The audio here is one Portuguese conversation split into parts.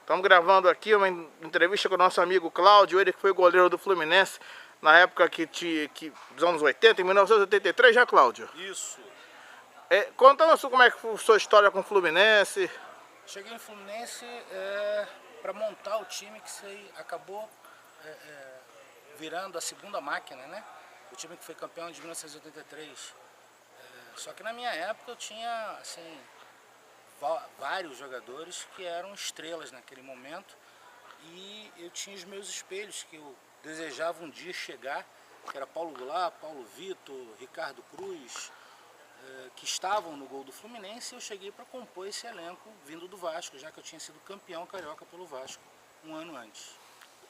Estamos gravando aqui uma entrevista com o nosso amigo Cláudio, ele que foi goleiro do Fluminense na época dos anos 80, em 1983, já, Cláudio? Isso. Conta-nos como é que foi a sua história com o Fluminense. Cheguei no Fluminense para montar o time que acabou virando a segunda máquina, né? O time que foi campeão de 1983. Só que na minha época eu tinha, assim, vários jogadores que eram estrelas naquele momento. E eu tinha os meus espelhos que eu desejava um dia chegar, que era Paulo Goulart, Paulo Vitor, Ricardo Cruz, que estavam no gol do Fluminense. E eu cheguei para compor esse elenco vindo do Vasco, já que eu tinha sido campeão carioca pelo Vasco um ano antes.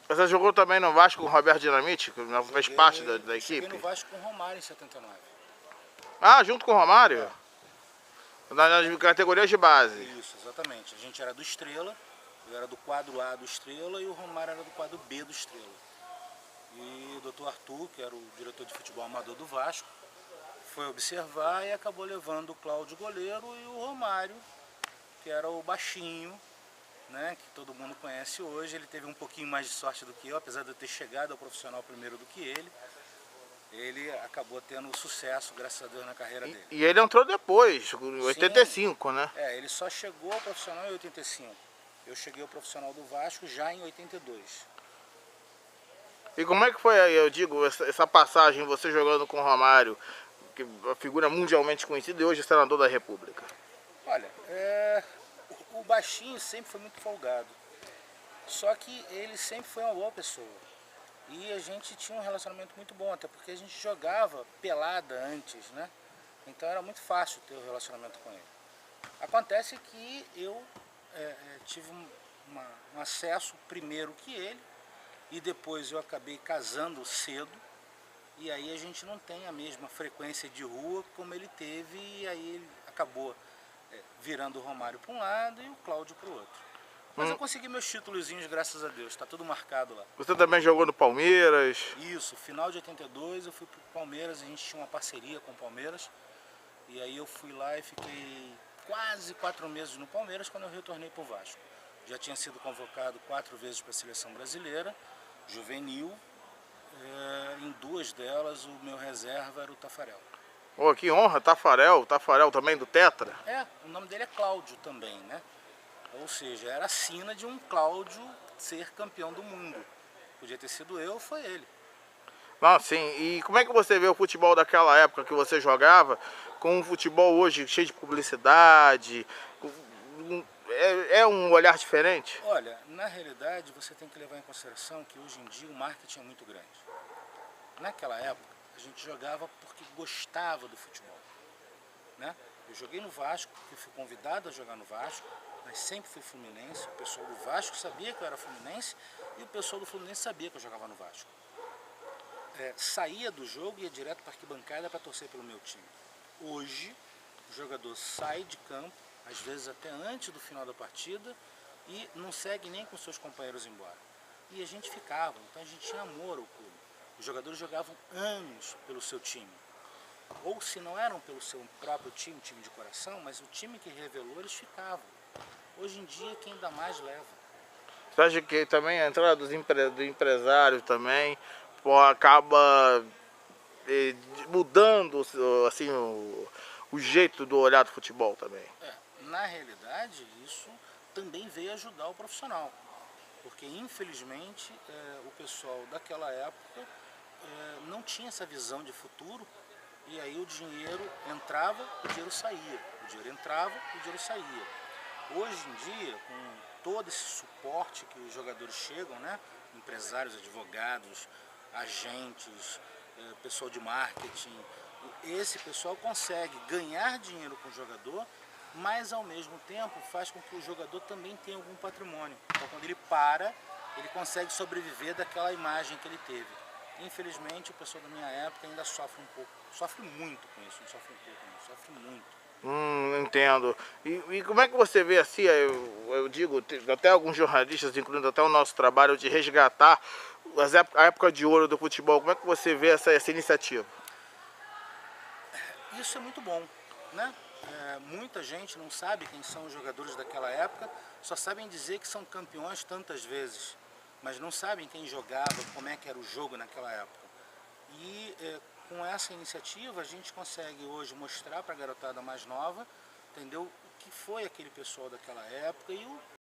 Você jogou também no Vasco com o Roberto Dinamite, que fez parte da equipe? Cheguei no Vasco com o Romário em 79. Ah, junto com o Romário? Nas categorias de base? Isso, exatamente. A gente era do Estrela, eu era do quadro A do Estrela e o Romário era do quadro B do Estrela. E o Dr. Arthur, que era o diretor de futebol amador do Vasco, foi observar e acabou levando o Cláudio goleiro e o Romário, que era o baixinho, né, que todo mundo conhece hoje. Ele teve um pouquinho mais de sorte do que eu, apesar de eu ter chegado ao profissional primeiro do que ele. Ele acabou tendo sucesso, graças a Deus, na carreira dele. E ele entrou depois, em 85, né? Ele só chegou ao profissional em 85. Eu cheguei ao profissional do Vasco já em 82. E como é que foi, eu digo, essa passagem, você jogando com o Romário, que é uma figura mundialmente conhecida e hoje é senador da República? Olha, o baixinho sempre foi muito folgado. Só que ele sempre foi uma boa pessoa. E a gente tinha um relacionamento muito bom, até porque a gente jogava pelada antes, né? Então era muito fácil ter um relacionamento com ele. Acontece que eu tive um acesso primeiro que ele, e depois eu acabei casando cedo, e aí a gente não tem a mesma frequência de rua como ele teve, e aí ele acabou virando o Romário para um lado e o Cláudio para o outro. Mas eu consegui meus títulozinhos, graças a Deus, tá tudo marcado lá. Você também jogou no Palmeiras? Isso, final de 82 eu fui pro Palmeiras, a gente tinha uma parceria com o Palmeiras, e aí eu fui lá e fiquei quase 4 meses no Palmeiras quando eu retornei pro Vasco. Já tinha sido convocado 4 vezes para a seleção brasileira, juvenil, em 2 delas o meu reserva era o Tafarel. Oh, que honra, Tafarel também do Tetra? O nome dele é Cláudio também, né? Ou seja, era a sina de um Cláudio ser campeão do mundo. Podia ter sido eu ou foi ele. Não, sim. E como é que você vê o futebol daquela época que você jogava com o futebol hoje cheio de publicidade? É um olhar diferente? Olha, na realidade você tem que levar em consideração que hoje em dia o marketing é muito grande. Naquela época a gente jogava porque gostava do futebol, né? Eu joguei no Vasco, eu fui convidado a jogar no Vasco, mas sempre fui fluminense. O pessoal do Vasco sabia que eu era fluminense e o pessoal do Fluminense sabia que eu jogava no Vasco. Saía do jogo e ia direto para a arquibancada para torcer pelo meu time. Hoje, o jogador sai de campo, às vezes até antes do final da partida, e não segue nem com seus companheiros embora. E a gente ficava, então a gente tinha amor ao clube. Os jogadores jogavam anos pelo seu time. Ou se não eram pelo seu próprio time, time de coração, mas o time que revelou, eles ficavam. Hoje em dia, quem dá mais leva. Você acha que também a entrada do empresário também acaba mudando assim, o jeito do olhar do futebol também? Na realidade, isso também veio ajudar o profissional. Porque, infelizmente, o pessoal daquela época não tinha essa visão de futuro. E aí o dinheiro entrava, o dinheiro saía. O dinheiro entrava, o dinheiro saía. Hoje em dia, com todo esse suporte que os jogadores chegam, né? Empresários, advogados, agentes, pessoal de marketing, esse pessoal consegue ganhar dinheiro com o jogador, mas ao mesmo tempo faz com que o jogador também tenha algum patrimônio. Então quando ele para, ele consegue sobreviver daquela imagem que ele teve. Infelizmente o pessoal da minha época ainda sofre um pouco, sofre muito com isso, não sofre um pouco, não, sofre muito. Entendo. E como é que você vê assim, eu digo, até alguns jornalistas, incluindo até o nosso trabalho de resgatar a época de ouro do futebol, como é que você vê essa iniciativa? Isso é muito bom, né? muita gente não sabe quem são os jogadores daquela época, só sabem dizer que são campeões tantas vezes, mas não sabem quem jogava, como é que era o jogo naquela época. E com essa iniciativa a gente consegue hoje mostrar para a garotada mais nova, entendeu, o que foi aquele pessoal daquela época e